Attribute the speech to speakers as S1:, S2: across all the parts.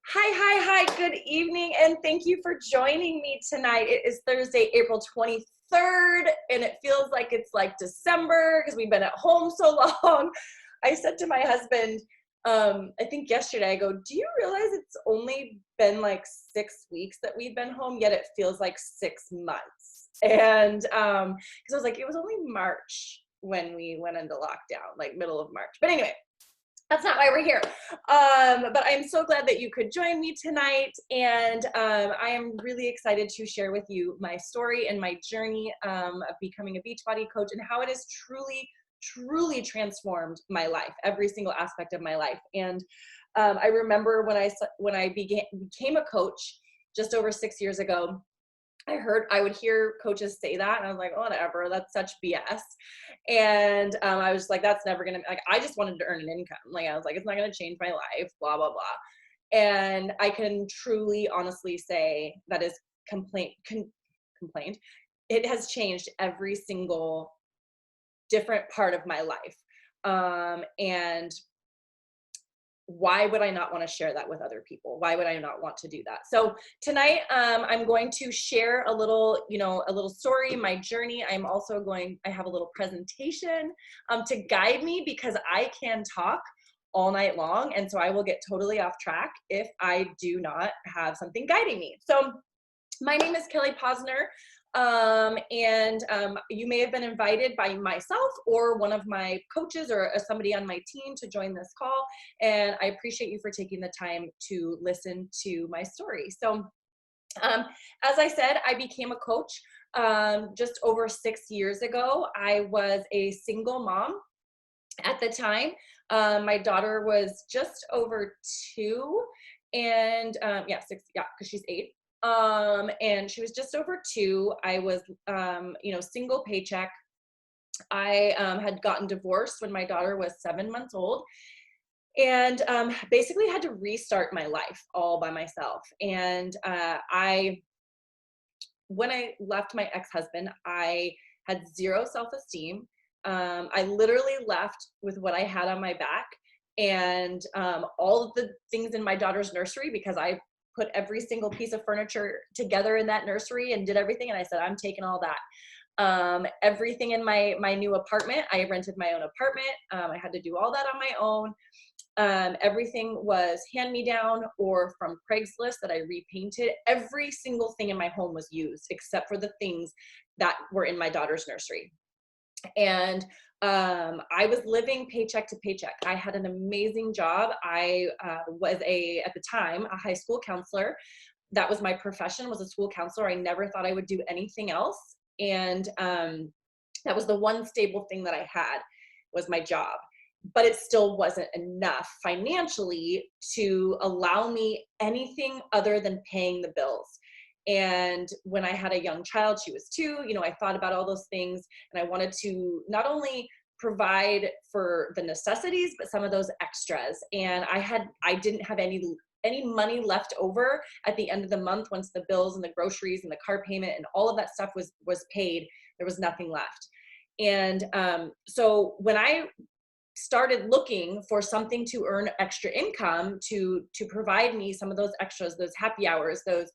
S1: Hi. Good evening, and thank you for joining me tonight. It is Thursday, April 23rd, and it feels like it's like December because we've been at home so long. I said to my husband, I think yesterday, I go, do you realize it's only been like 6 weeks that we've been home, yet it feels like 6 months? And because I was like, it was only March when we went into lockdown, like middle of March. But anyway, that's not why we're here. But I'm so glad that you could join me tonight. And I am really excited to share with you my story and my journey of becoming a Beachbody coach and how it has truly transformed my life, every single aspect of my life. And I remember when I became a coach just over 6 years ago. I would hear coaches say that, and I was like, oh, whatever, that's such BS. And I was like, that's never gonna, like, I just wanted to earn an income. Like, I was like, it's not gonna change my life, blah, blah, blah. And I can truly, honestly say that is complained. It has changed every single different part of my life. And why would I not want to share that with other people? Why would I not want to do that? So tonight, I'm going to share a little, a little story, my journey. I have a little presentation to guide me because I can talk all night long. And so I will get totally off track if I do not have something guiding me. So my name is Kelly Posner. You may have been invited by myself or one of my coaches or somebody on my team to join this call. And I appreciate you for taking the time to listen to my story. So as I said, I became a coach just over 6 years ago. I was a single mom at the time. My daughter was just over 2 and yeah, 6, yeah, because she's 8. And she was just over 2. I was, single paycheck. I had gotten divorced when my daughter was 7 months old and basically had to restart my life all by myself. And when I left my ex-husband, I had zero self-esteem. I literally left with what I had on my back and all of the things in my daughter's nursery because I put every single piece of furniture together in that nursery and did everything. And I said, I'm taking all that. Everything in my new apartment, I rented my own apartment. I had to do all that on my own. Everything was hand-me-down or from Craigslist that I repainted. Every single thing in my home was used except for the things that were in my daughter's nursery. And I was living paycheck to paycheck. I had an amazing job. I was at the time, a high school counselor. That was my profession, was a school counselor. I never thought I would do anything else. And that was the one stable thing that I had was my job. But it still wasn't enough financially to allow me anything other than paying the bills. And when I had a young child, she was 2, I thought about all those things and I wanted to not only provide for the necessities, but some of those extras. And I didn't have any money left over at the end of the month once the bills and the groceries and the car payment and all of that stuff was paid. There was nothing left. And so when I started looking for something to earn extra income to provide me some of those extras, those happy hours, those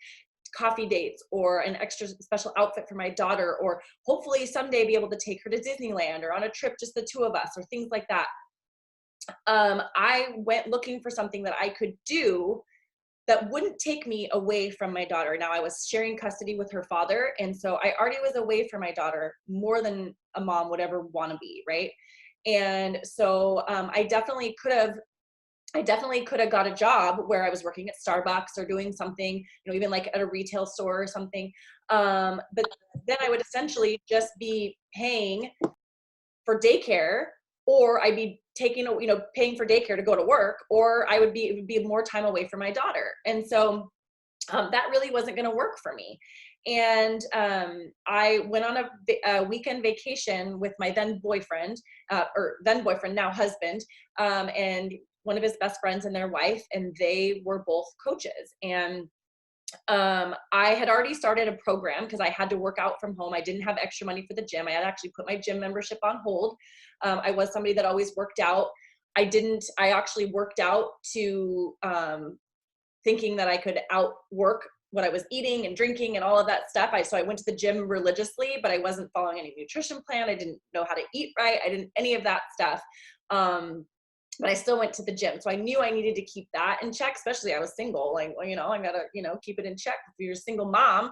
S1: coffee dates, or an extra special outfit for my daughter, or hopefully someday be able to take her to Disneyland or on a trip, just the 2 of us, or things like that. I went looking for something that I could do that wouldn't take me away from my daughter. Now I was sharing custody with her father. And so I already was away from my daughter more than a mom would ever want to be. Right. And so I definitely could have got a job where I was working at Starbucks or doing something, even like at a retail store or something. But then I would essentially just be paying for daycare, or I'd be paying for daycare to go to work, or it would be more time away from my daughter. And so that really wasn't going to work for me. And I went on a weekend vacation with my then boyfriend, now husband, and one of his best friends and their wife, and they were both coaches. And I had already started a program because I had to work out from home. I didn't have extra money for the gym. I had actually put my gym membership on hold. I was somebody that always worked out. I actually worked out to thinking that I could outwork what I was eating and drinking and all of that stuff. So I went to the gym religiously, but I wasn't following any nutrition plan. I didn't know how to eat right. I didn't any of that stuff. But I still went to the gym. So I knew I needed to keep that in check, especially I was single. Like, well, I gotta, keep it in check. If you're a single mom,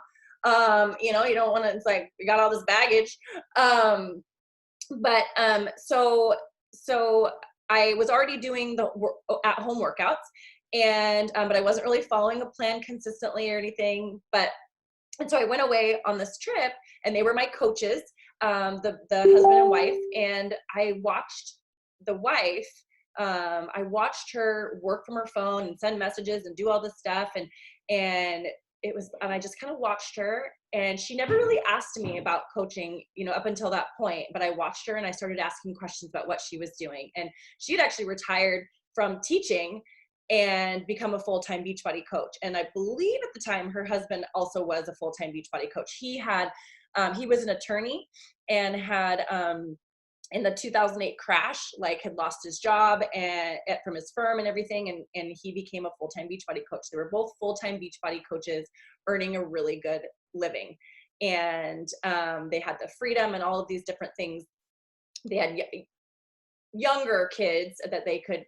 S1: you don't want to, it's like, you got all this baggage. So I was already doing the at home workouts, and but I wasn't really following a plan consistently or anything. And so I went away on this trip, and they were my coaches, the husband and wife, and I watched the wife. I watched her work from her phone and send messages and do all this stuff, and I just kind of watched her, and she never really asked me about coaching, up until that point. But I watched her, and I started asking questions about what she was doing, and she had actually retired from teaching and become a full-time Beachbody coach. And I believe at the time her husband also was a full-time Beachbody coach. He was an attorney and had, in the 2008 crash, had lost his job from his firm and everything. And he became a full-time Beachbody coach. They were both full-time Beachbody coaches earning a really good living. And they had the freedom and all of these different things. They had younger kids that they could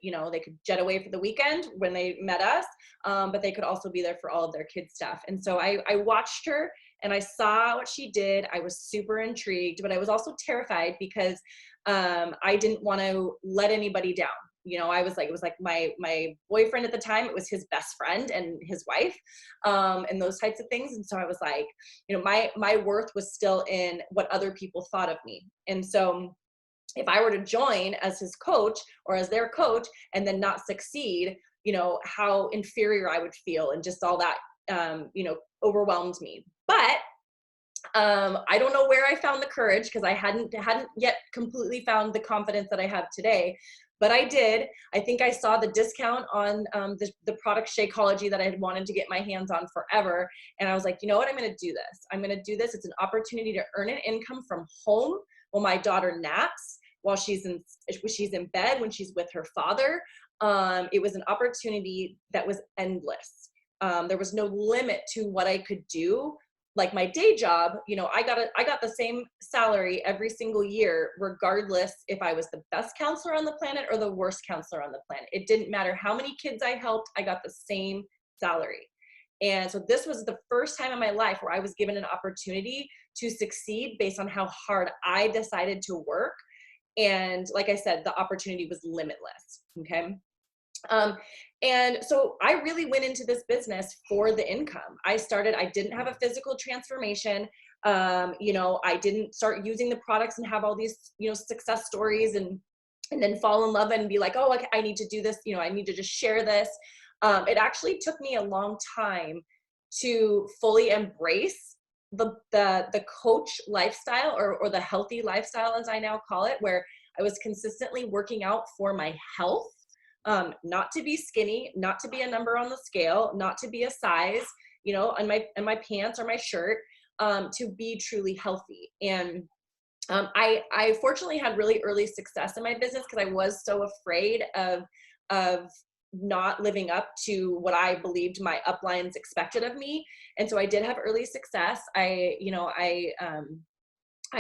S1: jet away for the weekend when they met us, but they could also be there for all of their kids stuff. And so I watched her, and I saw what she did. I was super intrigued, but I was also terrified because I didn't want to let anybody down. I was like, it was like my boyfriend at the time, it was his best friend and his wife, and those types of things. And so I was like, my worth was still in what other people thought of me. And so if I were to join as his coach or as their coach and then not succeed, how inferior I would feel, and just all that, overwhelmed me. But I don't know where I found the courage, because I hadn't yet completely found the confidence that I have today. But I did. I think I saw the discount on the product Shakeology that I had wanted to get my hands on forever. And I was like, you know what? I'm going to do this. I'm going to do this. It's an opportunity to earn an income from home while my daughter naps, while she's in bed, when she's with her father. It was an opportunity that was endless. There was no limit to what I could do. Like my day job, I got the same salary every single year, regardless if I was the best counselor on the planet or the worst counselor on the planet. It didn't matter how many kids I helped, I got the same salary. And so this was the first time in my life where I was given an opportunity to succeed based on how hard I decided to work. And like I said, the opportunity was limitless. Okay. And so I really went into this business for the income. I didn't have a physical transformation. I didn't start using the products and have all these, success stories and then fall in love and be like, oh, I need to do this. I need to just share this. It actually took me a long time to fully embrace the coach lifestyle, or the healthy lifestyle, as I now call it, where I was consistently working out for my health. Not to be skinny, not to be a number on the scale, not to be a size, on my pants or my shirt, to be truly healthy. And I fortunately had really early success in my business, because I was so afraid of not living up to what I believed my uplines expected of me. And so I did have early success. I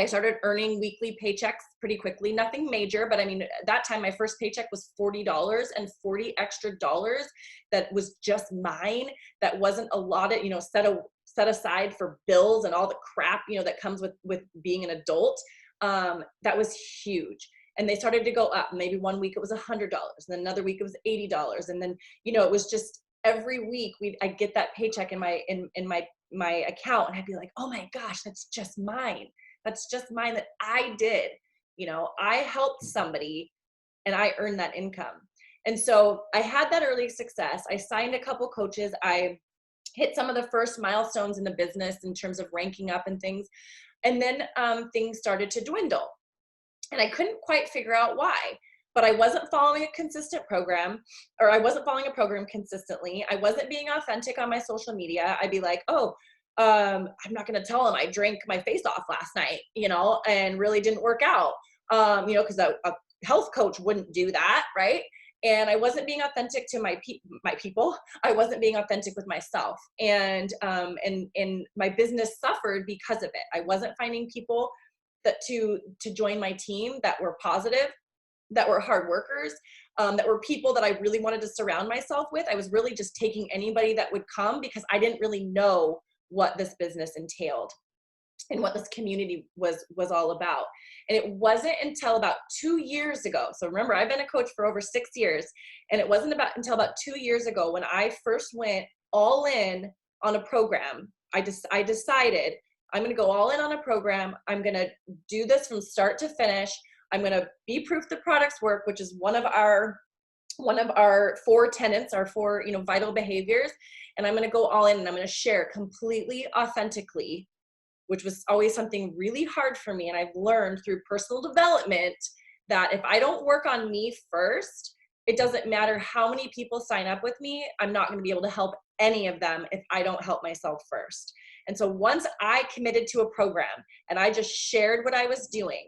S1: started earning weekly paychecks pretty quickly, nothing major, but I mean, at that time, my first paycheck was $40, and 40 extra dollars that was just mine. That wasn't allotted, set aside for bills and all the crap, that comes with being an adult. That was huge. And they started to go up. Maybe one week it was $100, and then another week it was $80. And then, it was just every week I'd get that paycheck in my account, and I'd be like, oh my gosh, that's just mine. That's just mine that I did. I helped somebody and I earned that income. And so I had that early success. I signed a couple coaches. I hit some of the first milestones in the business in terms of ranking up and things. And then things started to dwindle. And I couldn't quite figure out why. But I wasn't following a consistent program, or I wasn't following a program consistently. I wasn't being authentic on my social media. I'd be like, oh, I'm not going to tell them I drank my face off last night, and really didn't work out, because a health coach wouldn't do that. Right. and I wasn't being authentic to my people. I wasn't being authentic with myself, and my business suffered because of it. I wasn't finding people that to join my team that were positive, that were hard workers, that were people that I really wanted to surround myself with. I was really just taking anybody that would come because I didn't really know what this business entailed and what this community was all about. And it wasn't until about 2 years ago. So remember, I've been a coach for over 6 years, and it wasn't until about 2 years ago when I first went all in on a program. I decided I'm going to go all in on a program. I'm going to do this from start to finish. I'm going to be proof the products work, which is one of our 4 tenets, our 4, vital behaviors. And I'm going to go all in, and I'm going to share completely authentically, which was always something really hard for me. And I've learned through personal development that if I don't work on me first, it doesn't matter how many people sign up with me, I'm not going to be able to help any of them if I don't help myself first. And so once I committed to a program and I just shared what I was doing,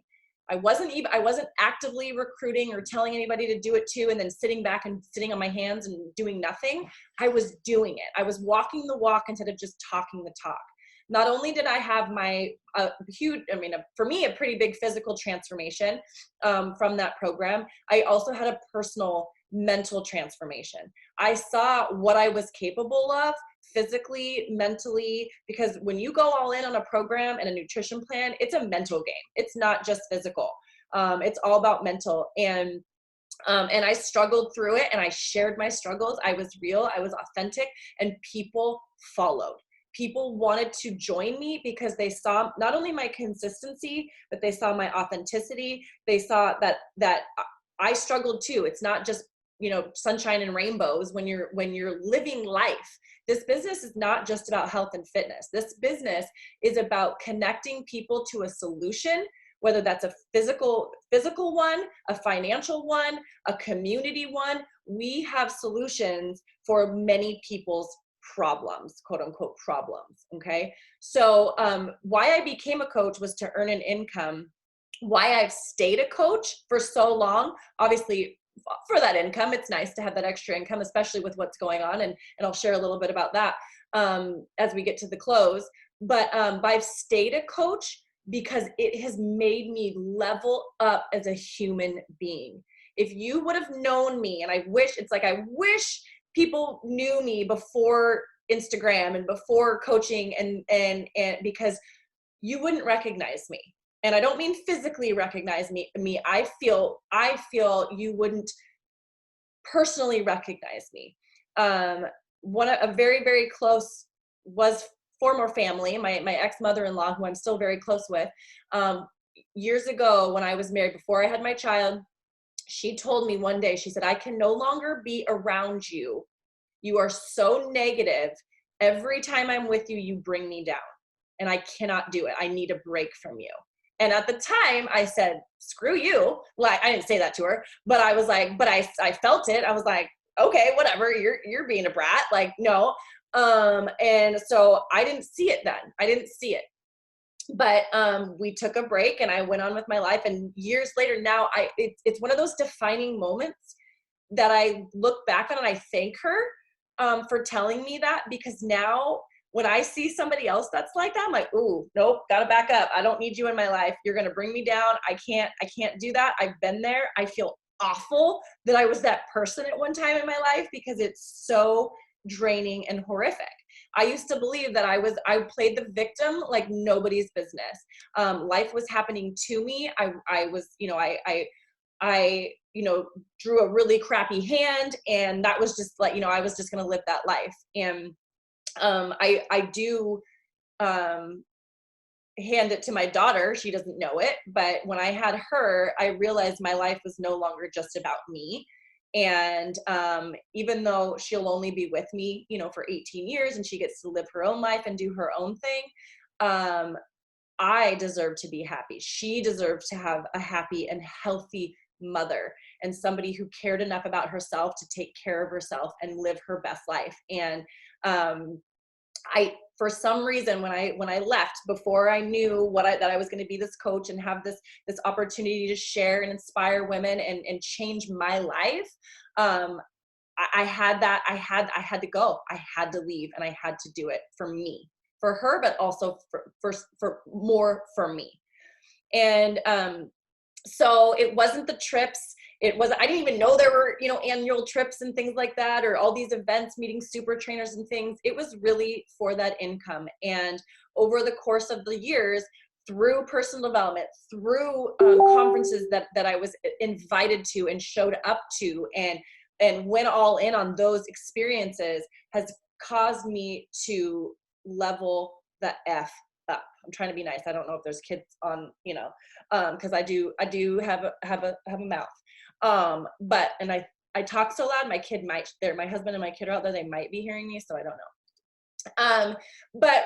S1: I wasn't actively recruiting or telling anybody to do it too, and then sitting back and sitting on my hands and doing nothing. I was doing it. I was walking the walk instead of just talking the talk. Not only did I have my for me, a pretty big physical transformation from that program, I also had a personal mental transformation. I saw what I was capable of physically, mentally, because when you go all in on a program and a nutrition plan, it's a mental game. It's not just physical. It's all about mental. And I struggled through it, and I shared my struggles. I was real, I was authentic, and people followed. People wanted to join me because they saw not only my consistency, but they saw my authenticity. They saw that I struggled too. It's not just, sunshine and rainbows when you're living life. This business is not just about health and fitness. This business is about connecting people to a solution, whether that's a physical one, a financial one, a community one. We have solutions for many people's problems, quote unquote problems. Okay. So why I became a coach was to earn an income. Why I've stayed a coach for so long, obviously for that income. It's nice to have that extra income, especially with what's going on. And I'll share a little bit about that as we get to the close. But I've stayed a coach because it has made me level up as a human being. If you would have known me, and I wish people knew me before Instagram and before coaching, and because you wouldn't recognize me. And I don't mean physically recognize me. I feel you wouldn't personally recognize me. A very, very close was former family, my ex-mother-in-law, who I'm still very close with. Years ago when I was married, before I had my child, she told me one day, she said, I can no longer be around you. You are so negative. Every time I'm with you, you bring me down, and I cannot do it. I need a break from you. And at the time I said, screw you. Well, I didn't say that to her, but I was like, but I felt it. I was like, okay, whatever. You're being a brat. Like, no. And so I didn't see it then. I didn't see it. But we took a break, and I went on with my life. And years later now, it's one of those defining moments that I look back on, and I thank her for telling me that, because now when I see somebody else that's like that, I'm like, ooh, nope, gotta back up. I don't need you in my life. You're gonna bring me down. I can't do that. I've been there. I feel awful that I was that person at one time in my life, because it's so draining and horrific. I used to believe that I played the victim like nobody's business. Life was happening to me. I was, I drew a really crappy hand, and that was just like, I was just going to live that life. And I do hand it to my daughter. She doesn't know it, but when I had her, I realized my life was no longer just about me. And even though she'll only be with me, for 18 years, and she gets to live her own life and do her own thing, I deserve to be happy. She deserves to have a happy and healthy mother, and somebody who cared enough about herself to take care of herself and live her best life. And for some reason, when I left, before I knew that I was going to be this coach and have this opportunity to share and inspire women and change my life, I had that. I had to go. I had to leave, and I had to do it for me, for her, but also for more for me. And so it wasn't the trips. It was, I didn't even know there were, you know, annual trips and things like that, or all these events, meeting super trainers and things. It was really for that income. And over the course of the years, through personal development, through conferences that I was invited to and showed up to, and went all in on those experiences, has caused me to level the F up. I'm trying to be nice. I don't know if there's kids on, you know, because I do have a mouth. But and I talk so loud, my kid might, my husband and my kid are out there, they might be hearing me, so I don't know. But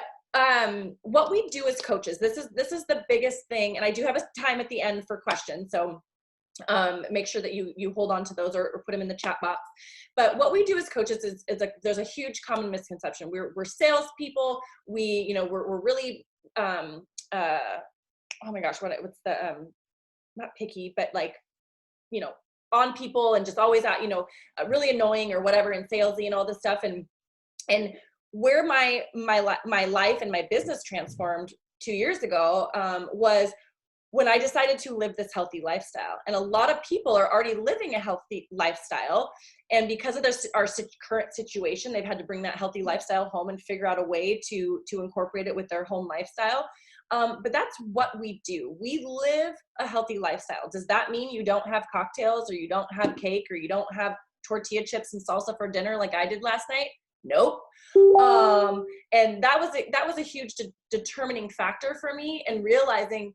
S1: what we do as coaches, this is the biggest thing, and I do have a time at the end for questions, so make sure that you hold on to those, or put them in the chat box. But what we do as coaches is like, there's a huge common misconception. We're salespeople. We're really oh my gosh, what's the not picky, but like, you know, on people, and just always out, you know, really annoying or whatever, and salesy and all this stuff. And where my life and my business transformed 2 years ago was when I decided to live this healthy lifestyle. And a lot of people are already living a healthy lifestyle, and because of our current situation, they've had to bring that healthy lifestyle home and figure out a way to incorporate it with their home lifestyle. But that's what we do. We live a healthy lifestyle. Does that mean you don't have cocktails, or you don't have cake, or you don't have tortilla chips and salsa for dinner like I did last night? Nope. And that was a huge determining factor for me, and realizing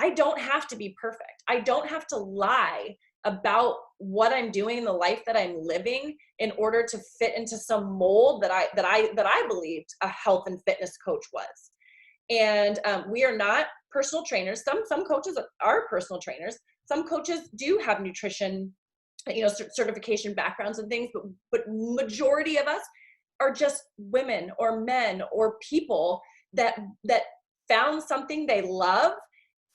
S1: I don't have to be perfect. I don't have to lie about what I'm doing in the life that I'm living in order to fit into some mold that I believed a health and fitness coach was. And we are not personal trainers. Some coaches are personal trainers. Some coaches do have nutrition, you know, certification backgrounds and things, but majority of us are just women or men or people that found something they love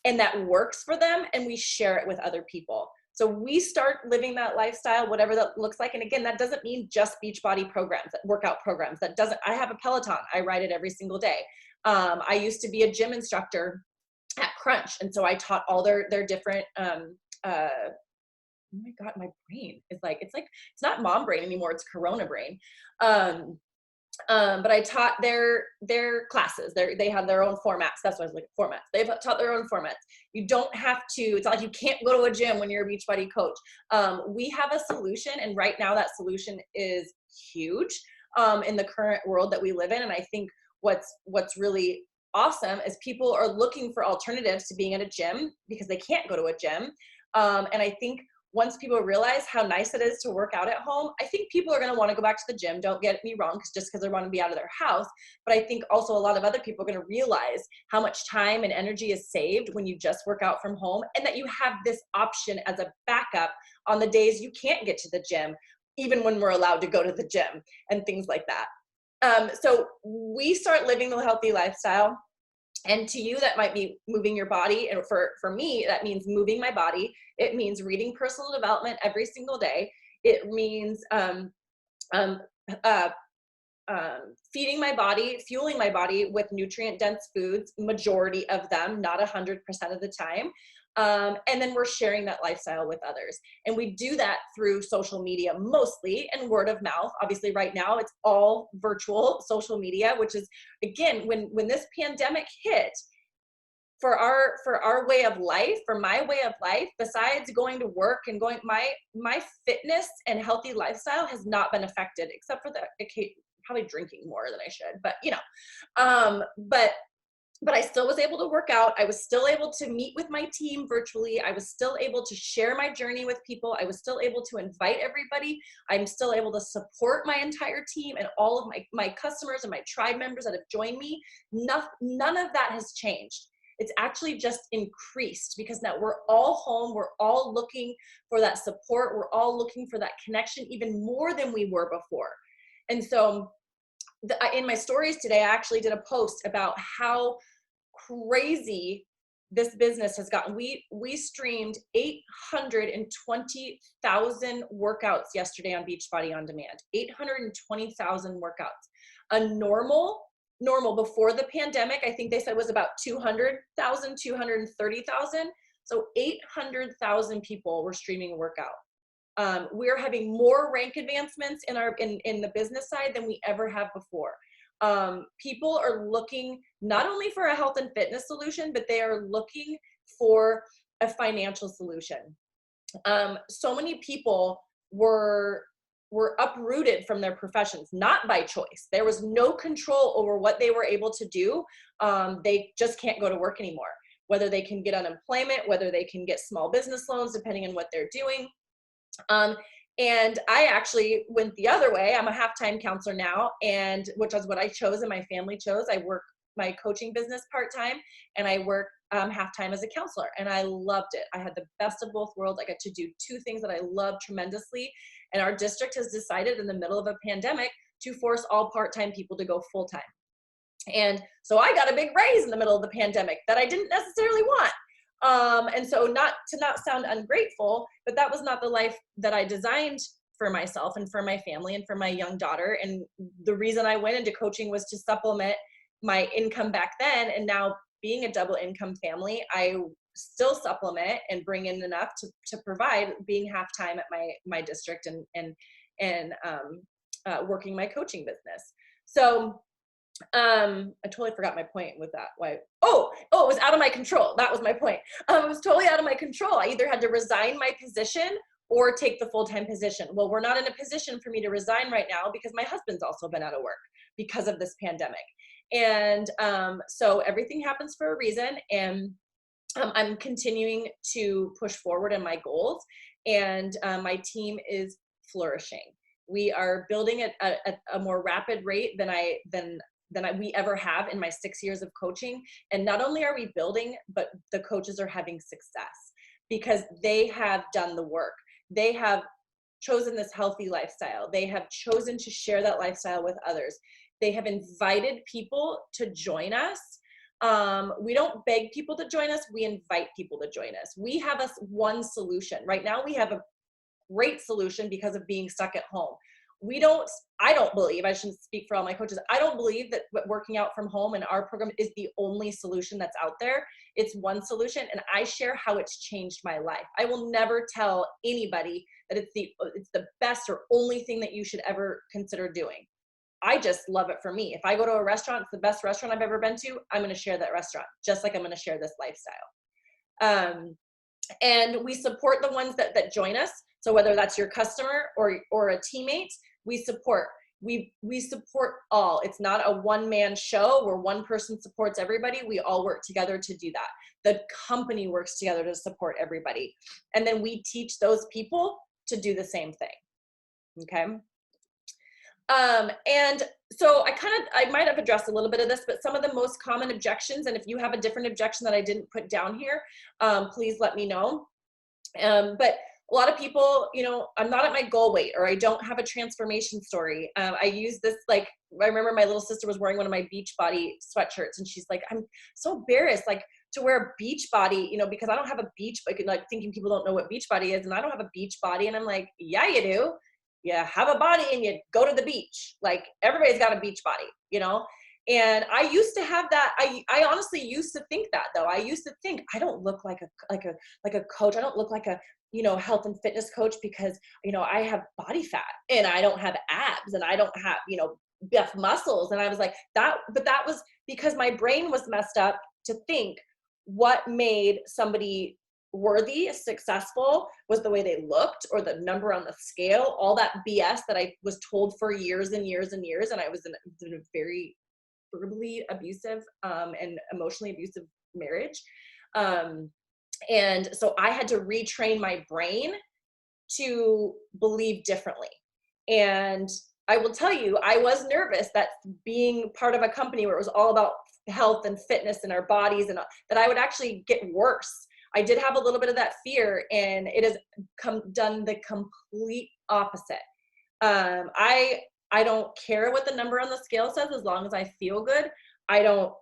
S1: and that works for them, and we share it with other people. So we start living that lifestyle, whatever that looks like. And again, that doesn't mean just Beachbody programs, workout programs. I have a Peloton. I ride it every single day. I used to be a gym instructor at Crunch. And so I taught all their different, oh my God, my brain is like, it's not mom brain anymore. It's Corona brain. But I taught their classes. They have their own formats. That's what I was like, formats. They've taught their own formats. You don't have to, it's not like you can't go to a gym when you're a Beachbody coach. We have a solution, and right now that solution is huge in the current world that we live in. And I think what's really awesome is people are looking for alternatives to being at a gym because they can't go to a gym. And I think once people realize how nice it is to work out at home, I think people are going to want to go back to the gym. Don't get me wrong, just because they want to be out of their house. But I think also a lot of other people are going to realize how much time and energy is saved when you just work out from home, and that you have this option as a backup on the days you can't get to the gym, even when we're allowed to go to the gym and things like that. So we start living the healthy lifestyle. And to you, that might be moving your body. And for me, that means moving my body. It means reading personal development every single day. It means feeding my body, fueling my body with nutrient-dense foods, majority of them, not 100% of the time. And then we're sharing that lifestyle with others. And we do that through social media mostly, and word of mouth. Obviously right now it's all virtual social media, which is, again, when this pandemic hit, for our way of life, for my way of life, besides going to work and going, my fitness and healthy lifestyle has not been affected, except for probably drinking more than I should, but you know, but I still was able to work out. I was still able to meet with my team virtually. I was still able to share my journey with people. I was still able to invite everybody. I'm still able to support my entire team and all of my customers and my tribe members that have joined me. None of that has changed. It's actually just increased, because now we're all home. We're all looking for that support. We're all looking for that connection even more than we were before. And so in my stories today, I actually did a post about how crazy this business has gotten, we streamed 820,000 workouts yesterday on Beachbody On Demand. 820,000 workouts. A normal before the pandemic, I think they said was about 200,000, 230,000. So 800,000 people were streaming a workout. We're having more rank advancements in the business side than we ever have before. People are looking not only for a health and fitness solution, but they are looking for a financial solution. So many people were uprooted from their professions, not by choice. There was no control over what they were able to do. They just can't go to work anymore, whether they can get unemployment, whether they can get small business loans, depending on what they're doing. And I actually went the other way. I'm a half-time counselor now, and which is what I chose and my family chose. I work my coaching business part-time, and I work half-time as a counselor, and I loved it. I had the best of both worlds. I got to do two things that I love tremendously, and our district has decided in the middle of a pandemic to force all part-time people to go full-time. And so I got a big raise in the middle of the pandemic that I didn't necessarily want. And so not sound ungrateful, but that was not the life that I designed for myself and for my family and for my young daughter. And the reason I went into coaching was to supplement my income back then. And now being a double income family, I still supplement and bring in enough to provide, being half-time at my district and working my coaching business. So I totally forgot my point with that. Why? Oh, it was out of my control. That was my point. It was totally out of my control. I either had to resign my position or take the full-time position. Well, we're not in a position for me to resign right now because my husband's also been out of work because of this pandemic. And so everything happens for a reason. And I'm continuing to push forward in my goals. And my team is flourishing. We are building at a more rapid rate than we ever have in my 6 years of coaching. And not only are we building, but the coaches are having success because they have done the work. They have chosen this healthy lifestyle. They have chosen to share that lifestyle with others. They have invited people to join us. We don't beg people to join us. We invite people to join us. We have one solution. Right now we have a great solution because of being stuck at home. I don't believe, I shouldn't speak for all my coaches, I don't believe that working out from home in our program is the only solution that's out there. It's one solution, and I share how it's changed my life. I will never tell anybody that it's the best or only thing that you should ever consider doing. I just love it for me. If I go to a restaurant, it's the best restaurant I've ever been to, I'm going to share that restaurant, just like I'm going to share this lifestyle. And we support the ones that join us. So whether that's your customer or a teammate, we support. We support all. It's not a one-man show where one person supports everybody. We all work together to do that. The company works together to support everybody. And then we teach those people to do the same thing. Okay. And so I might have addressed a little bit of this, but some of the most common objections, and if you have a different objection that I didn't put down here, please let me know. But a lot of people, I'm not at my goal weight, or I don't have a transformation story. I use this, I remember my little sister was wearing one of my Beachbody sweatshirts, and she's like, I'm so embarrassed, to wear a Beachbody, because I don't have a beach, thinking people don't know what Beachbody is, and I don't have a Beachbody. And I'm like, yeah, you do. You have a body and you go to the beach. Everybody's got a beach body, And I used to have that. I honestly used to think that, though. I used to think I don't look like a coach. I don't look like a health and fitness coach because I have body fat and I don't have abs and I don't have buff muscles. And I was like that, but that was because my brain was messed up to think what made somebody worthy, successful was the way they looked or the number on the scale, all that BS that I was told for years and years and years. And I was in a very verbally abusive and emotionally abusive marriage. And so I had to retrain my brain to believe differently. And I will tell you, I was nervous that being part of a company where it was all about health and fitness and our bodies, and that I would actually get worse. I did have a little bit of that fear, and it has done the complete opposite. I don't care what the number on the scale says as long as I feel good. I don't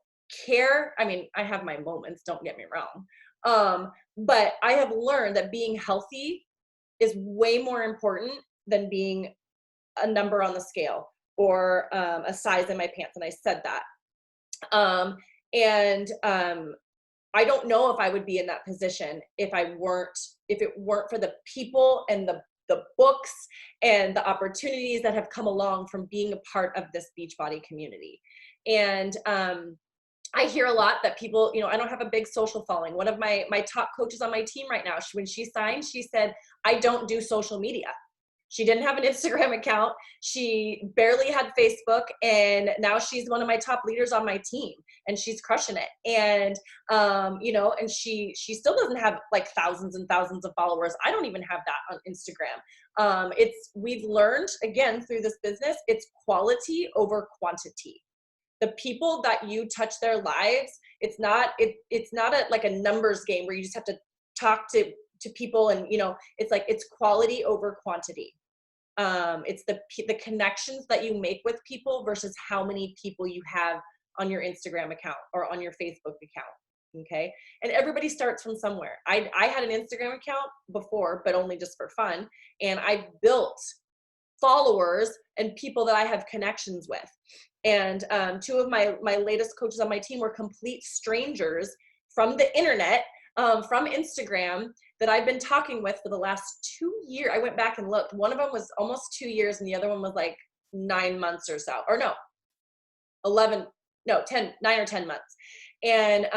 S1: care. I mean, I have my moments, don't get me wrong. But I have learned that being healthy is way more important than being a number on the scale or a size in my pants. And I said that. Um, and I don't know if I would be in that position if it weren't for the people and the books and the opportunities that have come along from being a part of this Beachbody community. And I hear a lot that people, I don't have a big social following. One of my top coaches on my team right now, when she signed, she said, I don't do social media. She didn't have an Instagram account. She barely had Facebook, and now she's one of my top leaders on my team, and she's crushing it. And and she still doesn't have like thousands and thousands of followers. I don't even have that on Instagram. We've learned again through this business, it's quality over quantity. The people that you touch their lives, it's not like a numbers game where you just have to talk to people, and it's quality over quantity. It's the connections that you make with people versus how many people you have on your Instagram account or on your Facebook account. Okay. And everybody starts from somewhere. I had an Instagram account before, but only just for fun. And I built followers and people that I have connections with. And two of my latest coaches on my team were complete strangers from the internet, from Instagram, that I've been talking with for the last 2 years. I went back and looked. One of them was almost 2 years, and the other one was like 9 months or so. Or no, 9 or 10 months. And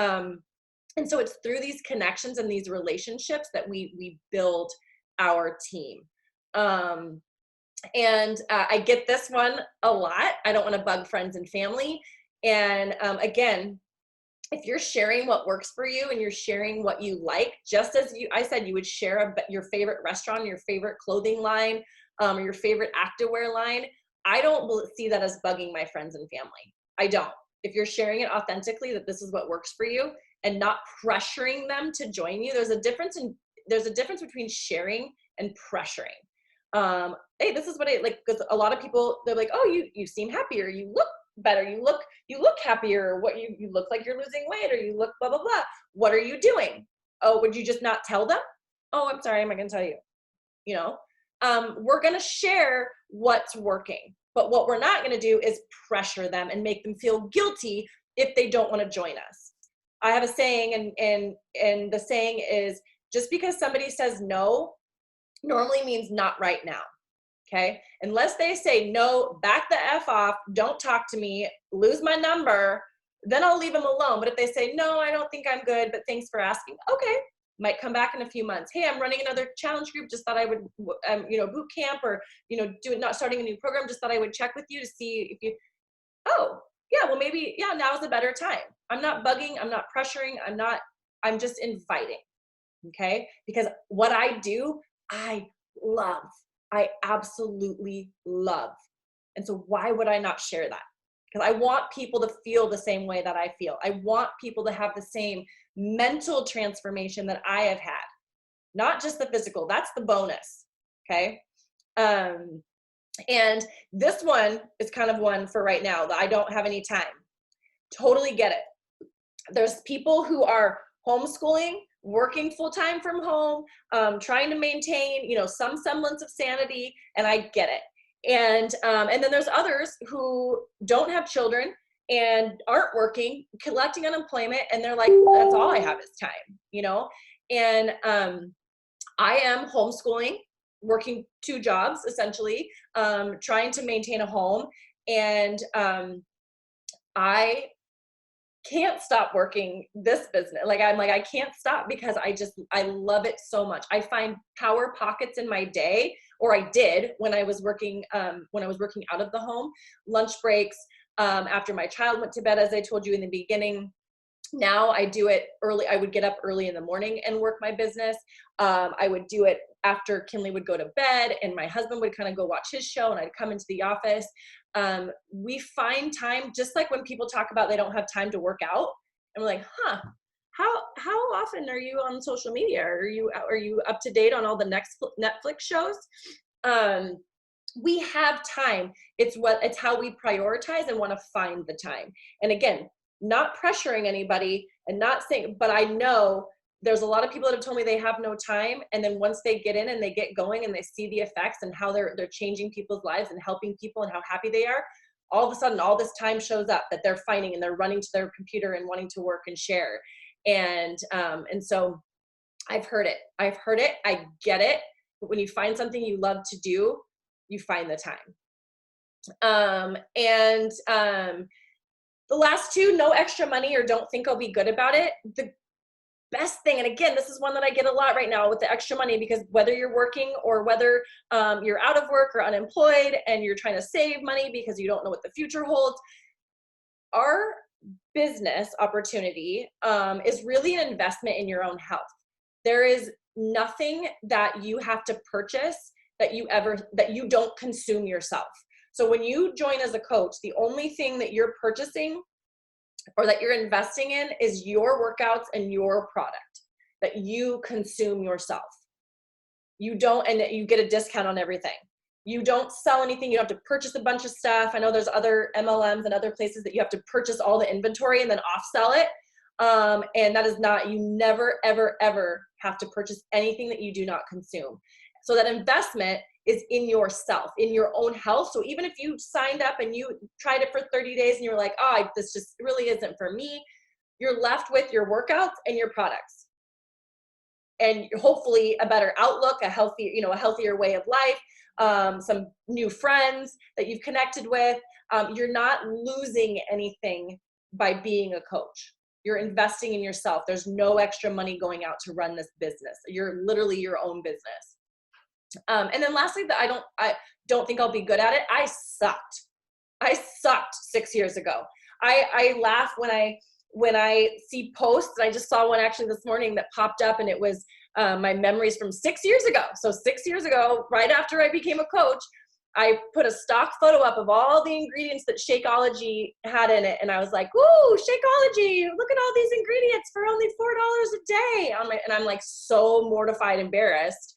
S1: so it's through these connections and these relationships that we build our team. And I get this one a lot. I don't want to bug friends and family. And again, if you're sharing what works for you and you're sharing what you like, just as I said, you would share your favorite restaurant, your favorite clothing line, or your favorite activewear line. I don't see that as bugging my friends and family. I don't. If you're sharing it authentically, that this is what works for you and not pressuring them to join you, there's a difference between sharing and pressuring. Hey, this is what I like, because a lot of people, they're like, oh, you seem happier, you look better, you look happier, what you look like you're losing weight, or you look blah blah blah. What are you doing? Oh, would you just not tell them? Oh, I'm sorry, I'm not gonna tell you. We're gonna share what's working, but what we're not gonna do is pressure them and make them feel guilty if they don't want to join us. I have a saying, and the saying is, just because somebody says no normally means not right now. Okay. Unless they say, no, back the F off, don't talk to me, lose my number, then I'll leave them alone. But if they say, no, I don't think I'm good, but thanks for asking. Okay. Might come back in a few months. Hey, I'm running another challenge group. Just thought I would, boot camp, or, not starting a new program. Just thought I would check with you to see if you, oh yeah, well maybe, yeah, now's a better time. I'm not bugging. I'm not pressuring. I'm just inviting. Okay. Because what I do, I love. I absolutely love. And so why would I not share that? Because I want people to feel the same way that I feel. I want people to have the same mental transformation that I have had, not just the physical. That's the bonus. Okay. And this one is kind of one for right now that I don't have any time. Totally get it. There's people who are homeschooling, working full-time from home, trying to maintain, some semblance of sanity, and I get it. And then there's others who don't have children and aren't working, collecting unemployment, and they're like, that's all I have is time, And I am homeschooling, working 2 jobs, essentially, trying to maintain a home, and I can't stop working this business. I can't stop because I love it so much. I find power pockets in my day, or I did when I was working out of the home, lunch breaks, after my child went to bed, as I told you in the beginning. Now I do it early. I would get up early in the morning and work my business. I would do it after Kinley would go to bed and my husband would kind of go watch his show, and I'd come into the office. We find time, just like when people talk about they don't have time to work out, and we're like, how often are you on social media? Are you up to date on all the next Netflix shows? We have time. It's how we prioritize and want to find the time. And again, not pressuring anybody and not saying, but I know there's a lot of people that have told me they have no time. And then once they get in and they get going and they see the effects and how they're changing people's lives and helping people and how happy they are, all of a sudden all this time shows up that they're finding and they're running to their computer and wanting to work and share. And so I've heard it. I get it. But when you find something you love to do, you find the time. The last two, no extra money or don't think I'll be good about it. The best thing, and again, this is one that I get a lot right now with the extra money, because whether you're working or whether you're out of work or unemployed and you're trying to save money because you don't know what the future holds, our business opportunity is really an investment in your own health. There is nothing that you have to purchase that you don't consume yourself. So when you join as a coach, the only thing that you're purchasing or that you're investing in is your workouts and your product that you consume yourself. You don't, and you get a discount on everything. You don't sell anything. You don't have to purchase a bunch of stuff. I know there's other MLMs and other places that you have to purchase all the inventory and then off-sell it. And that is not, you never, ever, ever have to purchase anything that you do not consume. So that investment is in yourself, in your own health. So even if you signed up and you tried it for 30 days and you're like, oh, this just really isn't for me, you're left with your workouts and your products. And hopefully a better outlook, a healthier way of life, some new friends that you've connected with. You're not losing anything by being a coach. You're investing in yourself. There's no extra money going out to run this business. You're literally your own business. And then lastly, that I don't think I'll be good at it. I sucked 6 years ago. I laugh when I see posts. I just saw one actually this morning that popped up, and it was my memories from 6 years ago. So 6 years ago, right after I became a coach, I put a stock photo up of all the ingredients that Shakeology had in it. And I was like, "Ooh, Shakeology, look at all these ingredients for only $4 a day." And I'm like so mortified, embarrassed,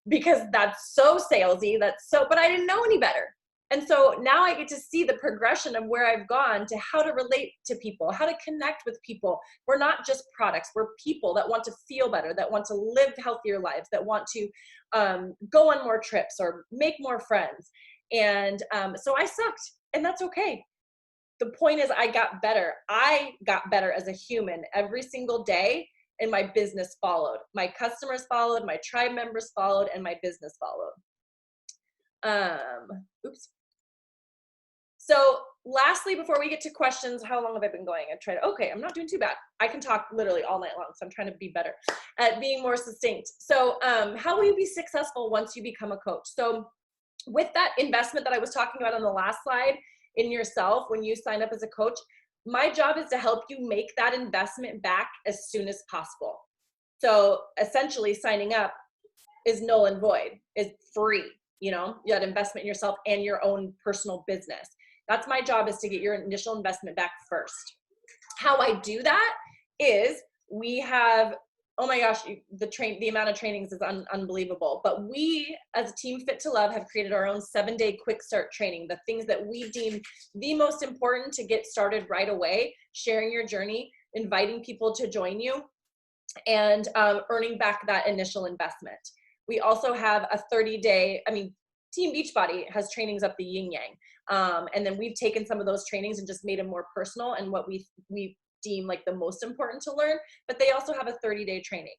S1: because that's so salesy, but I didn't know any better. And so now I get to see the progression of where I've gone to how to relate to people, how to connect with people. We're not just products, we're people that want to feel better, that want to live healthier lives, that want to go on more trips or make more friends. And so I sucked, and that's okay. The point is I got better. I got better as a human every single day. And my business followed. My customers followed, my tribe members followed, and my business followed. So lastly, before we get to questions, how long have I been going? Okay, I'm not doing too bad. I can talk literally all night long, so I'm trying to be better at being more succinct. So how will you be successful once you become a coach? So with that investment that I was talking about on the last slide in yourself, when you sign up as a coach, my job is to help you make that investment back as soon as possible. So essentially signing up is null and void, is free. That investment in yourself and your own personal business. That's my job, is to get your initial investment back first. How I do that is we have, oh my gosh, the amount of trainings is unbelievable. But we, as a team Fit to Love, have created our own 7-day quick start training, the things that we deem the most important to get started right away, sharing your journey, inviting people to join you, and earning back that initial investment. We also have a 30-day, Team Beachbody has trainings up the yin yang. And then we've taken some of those trainings and just made them more personal and what we deem like the most important to learn, but they also have a 30-day training.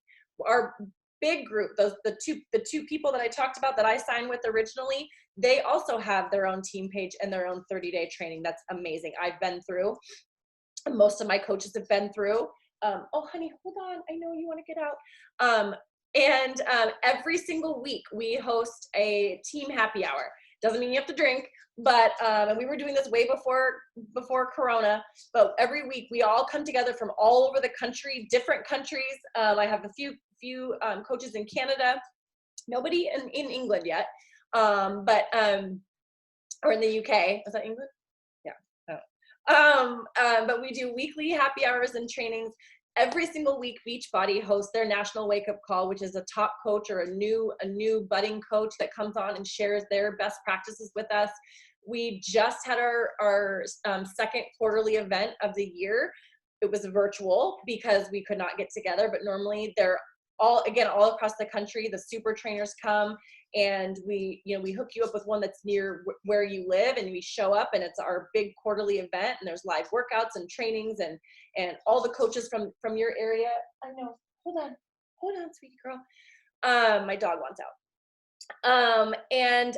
S1: Our big group, the two people that I talked about that I signed with originally, they also have their own team page and their own 30-day training. That's amazing. I've been through, most of my coaches have been through. Oh honey, hold on, I know you want to get out. And every single week we host a team happy hour. Doesn't mean you have to drink, but and we were doing this way before Corona, but every week we all come together from all over the country, different countries. I have a few coaches in Canada, nobody in England yet, but or in the UK. Is that England? Yeah. But we do weekly happy hours and trainings. Every single week, Beachbody hosts their National Wake Up Call, which is a top coach or a new budding coach that comes on and shares their best practices with us. We just had our second quarterly event of the year. It was virtual because we could not get together, but normally they're all across the country. The super trainers come, and we hook you up with one that's near where you live, and we show up, and it's our big quarterly event, and there's live workouts and trainings, and all the coaches from your area. I know. Hold on, sweetie girl. My dog wants out. And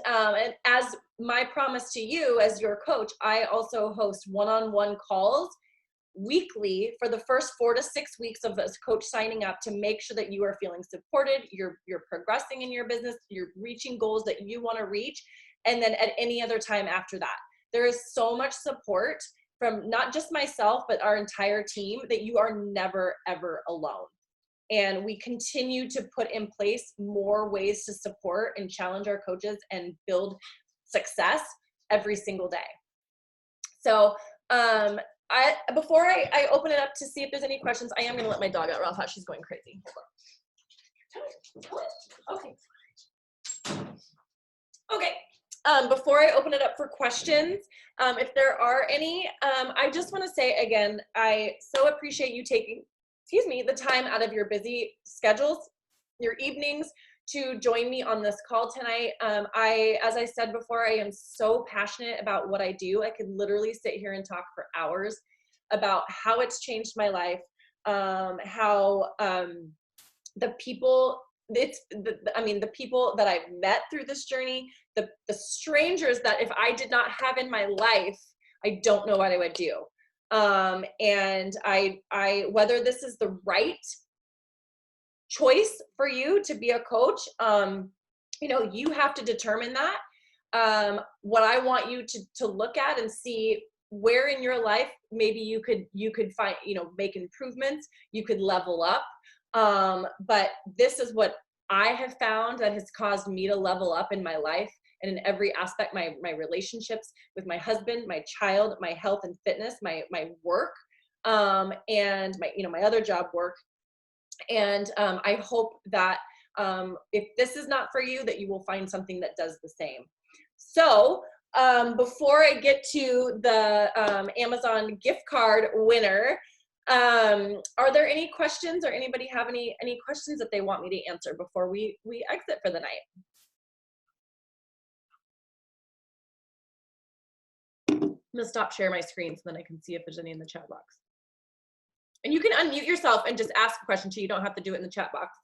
S1: as my promise to you as your coach, I also host one-on-one calls weekly for the first 4 to 6 weeks of this coach signing up, to make sure that you are feeling supported, you're progressing in your business, you're reaching goals that you want to reach, and then at any other time after that. There is so much support from not just myself, but our entire team, that you are never, ever alone. And we continue to put in place more ways to support and challenge our coaches and build success every single day. So before I open it up to see if there's any questions, I am going to let my dog out, or else she's going crazy. Okay. Before I open it up for questions, if there are any, I just want to say again, I so appreciate you taking, the time out of your busy schedules, your evenings, to join me on this call tonight. As I said before, I am so passionate about what I do. I could literally sit here and talk for hours about how it's changed my life, how the people, the people that I've met through this journey, the strangers that if I did not have in my life, I don't know what I would do. And I whether this is the right choice for you to be a coach, you have to determine that. What I want you to look at and see where in your life maybe you could find, make improvements, you could level up. But this is what I have found that has caused me to level up in my life and in every aspect, my relationships with my husband, my child, my health and fitness, my work, and my other job work. And I hope that if this is not for you, that you will find something that does the same. So before I get to the Amazon gift card winner, are there any questions, or anybody have any questions that they want me to answer before we exit for the night? I'm gonna stop sharing my screen so then I can see if there's any in the chat box. And you can unmute yourself and just ask a question too. You don't have to do it in the chat box.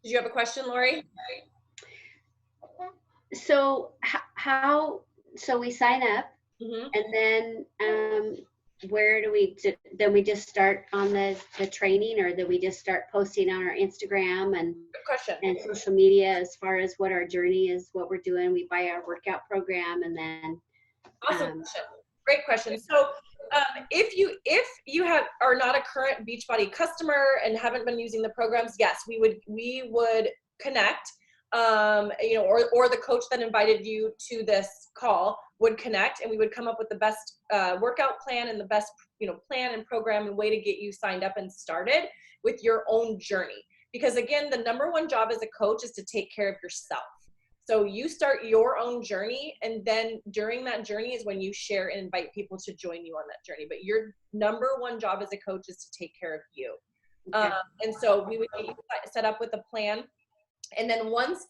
S1: Did you have a question, Lori?
S2: So so we sign up, and then where do we just start on the training, or do we just start posting on our Instagram and social media as far as what our journey is, what we're doing? We buy our workout program, and then
S1: awesome question. Great question. So if you are not a current Beachbody customer and haven't been using the programs, yes, we would connect, or the coach that invited you to this call would connect, and we would come up with the best workout plan and the best plan and program and way to get you signed up and started with your own journey. Because again, the number one job as a coach is to take care of yourself. So you start your own journey, and then during that journey is when you share and invite people to join you on that journey. But your number one job as a coach is to take care of you. Okay. And so we would get you set up with a plan. And then once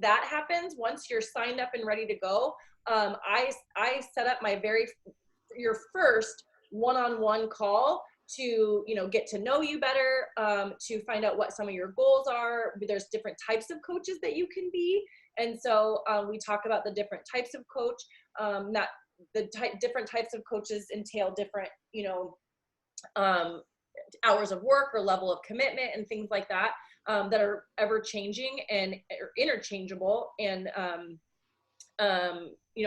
S1: that happens, once you're signed up and ready to go, I set up your first one-on-one call to get to know you better, to find out what some of your goals are. There's different types of coaches that you can be. And so we talk about the different types of coach, different types of coaches entail different, hours of work or level of commitment and things like that, that are ever changing and interchangeable, and,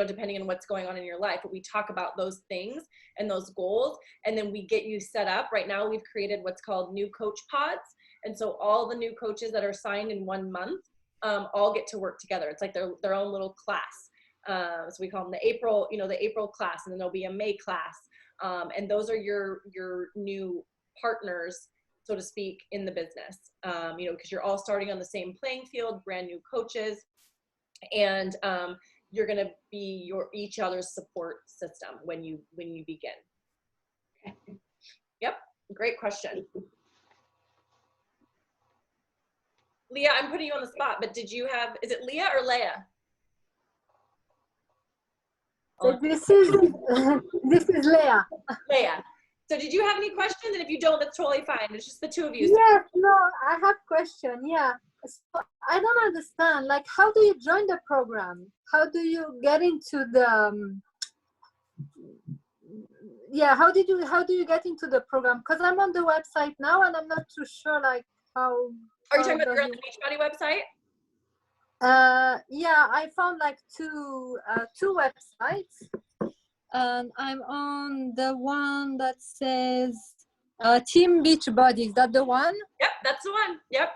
S1: depending on what's going on in your life. But we talk about those things and those goals, and then we get you set up. Right now we've created what's called new coach pods. And so all the new coaches that are signed in 1 month, all get to work together. It's like their own little class. So we call them the April class, and then there'll be a May class. And those are your new partners so to speak, in the business, you know, because you're all starting on the same playing field, brand new coaches, and you're going to be each other's support system when you begin. Yep, great question. Leah, I'm putting you on the spot, but did you have, is it Leah or Leah?
S3: So this is this is Leah.
S1: Leah. So did you have any questions? And if you don't, that's totally fine. It's just the two of you.
S3: Yes, no, I have question. Yeah, so I don't understand. Like, how do you join the program? How do you get into the? Yeah, how do you get into the program? Because I'm on the website now and I'm not too sure like how.
S1: Are you talking about the Beachbody website?
S3: Yeah, I found like two websites, and I'm on the one that says Team Beachbody. Is that the one?
S1: Yep, that's the one. Yep.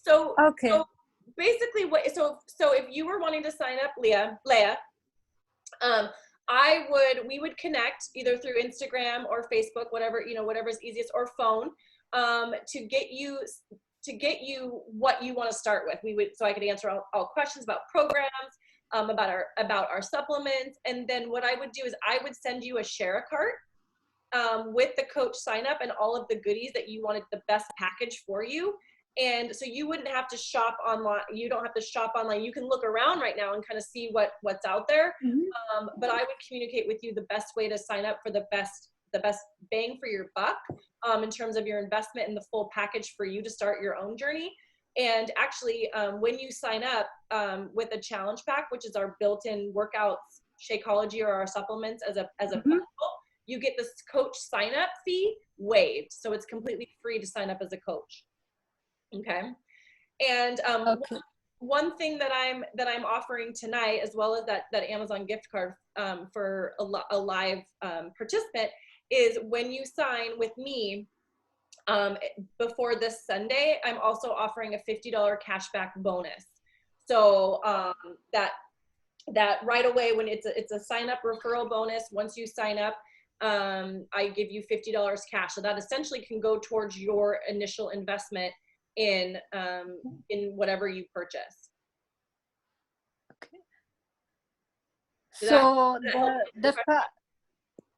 S1: So
S3: okay.
S1: So basically, so if you were wanting to sign up, Leah, we would connect either through Instagram or Facebook, whatever, you know, whatever's easiest, or phone, to get you what you want to start with. So I could answer all questions about programs, about our supplements. And then what I would do is I would send you a share a cart, with the coach sign up and all of the goodies that you wanted, the best package for you. And so you wouldn't have to shop online. You don't have to shop online. You can look around right now and kind of see what's out there.
S3: Mm-hmm.
S1: But I would communicate with you the best way to sign up for the best bang for your buck, in terms of your investment and the full package for you to start your own journey. And actually, when you sign up with a challenge pack, which is our built-in workouts, Shakeology, or our supplements as a bundle, you get this coach sign up fee waived. So it's completely free to sign up as a coach. Okay. And one thing that I'm offering tonight, as well as that Amazon gift card for a live participant, is when you sign with me before this Sunday, I'm also offering a $50 cashback bonus. So that right away, when it's a sign up referral bonus, once you sign up, I give you $50 cash. So that essentially can go towards your initial investment in whatever you purchase.
S3: Okay. So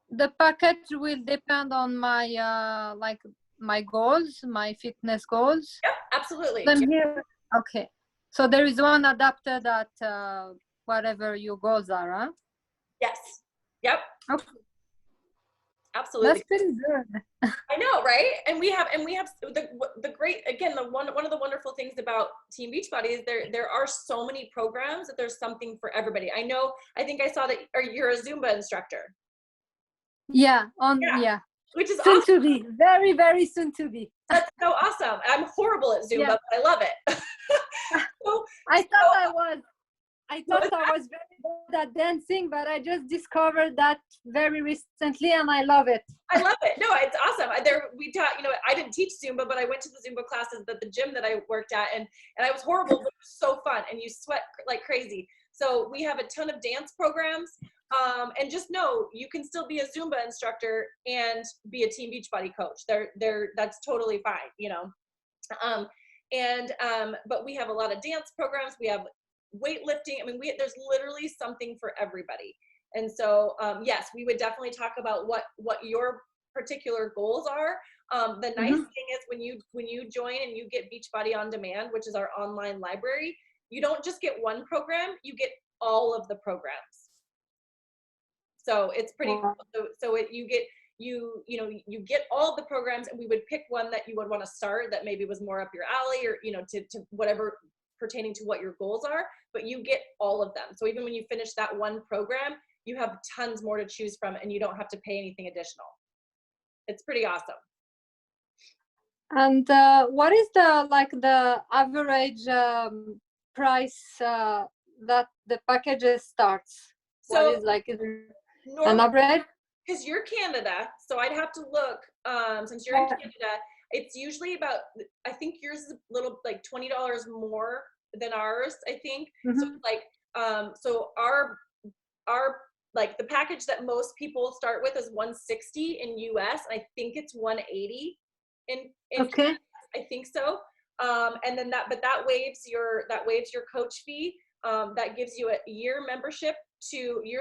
S3: the package will depend on my like my goals, my fitness goals.
S1: Yep, absolutely.
S3: Here. Okay. So there is one adapted at whatever your goals are, huh?
S1: Yes. Yep. Okay. Absolutely.
S3: That's pretty good.
S1: I know, right? And we have the great, again, one of the wonderful things about Team Beachbody is there are so many programs that there's something for everybody. I think I saw that you're a Zumba instructor.
S3: Yeah,
S1: which is
S3: soon
S1: awesome.
S3: to be, very, very soon to be.
S1: That's so awesome. I'm horrible at Zumba, but I love it.
S3: I thought I was very good at dancing, but I just discovered that very recently, and I love it.
S1: I love it. No, it's awesome. We taught, I didn't teach Zumba, but I went to the Zumba classes at the gym that I worked at, and I was horrible, but it was so fun, and you sweat like crazy. So we have a ton of dance programs, and just know you can still be a Zumba instructor and be a Team Beachbody coach. That's totally fine, but we have a lot of dance programs. We have weightlifting. I mean, there's literally something for everybody. And so, yes, we would definitely talk about what your particular goals are. The nice thing is when you join and you get Beachbody On Demand, which is our online library, you don't just get one program, you get all of the programs. So it's pretty cool. So you get all of the programs, and we would pick one that you would want to start that maybe was more up your alley, or, to whatever pertaining to what your goals are, but you get all of them. So even when you finish that one program, you have tons more to choose from, and you don't have to pay anything additional. It's pretty awesome.
S3: And what is the average price that the packages starts?
S1: So
S3: what is an average?
S1: Because you're Canada, so I'd have to look. Since you're in Canada, it's usually about, I think yours is a little like $20 more than ours, I think. So so our like the package that most people start with is $160 in US. I think it's $180
S3: Okay.
S1: I think so. And then that waives your coach fee. That gives you a year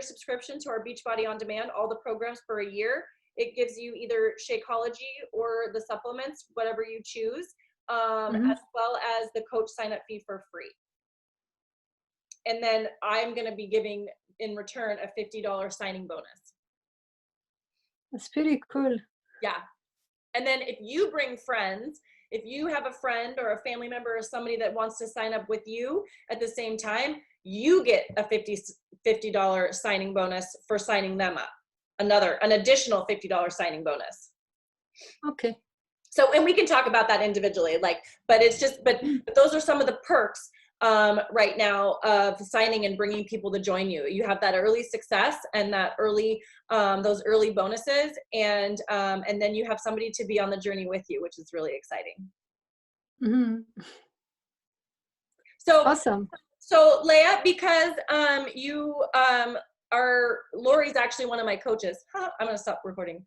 S1: subscription to our Beachbody On Demand, all the programs for a year. It gives you either Shakeology or the supplements, whatever you choose, as well as the coach sign up fee for free. And then I'm going to be giving in return a $50 signing bonus.
S3: That's pretty cool.
S1: Yeah. And then if you bring friends, if you have a friend or a family member or somebody that wants to sign up with you at the same time, you get a $50 signing bonus for signing them up. An additional $50 signing bonus.
S3: Okay.
S1: So, and we can talk about that individually, but those are some of the perks right now of signing and bringing people to join you. You have that early success and that those early bonuses, and then you have somebody to be on the journey with you, which is really exciting. So
S3: awesome.
S1: So Leah, because you Lori's actually one of my coaches. I'm gonna stop recording.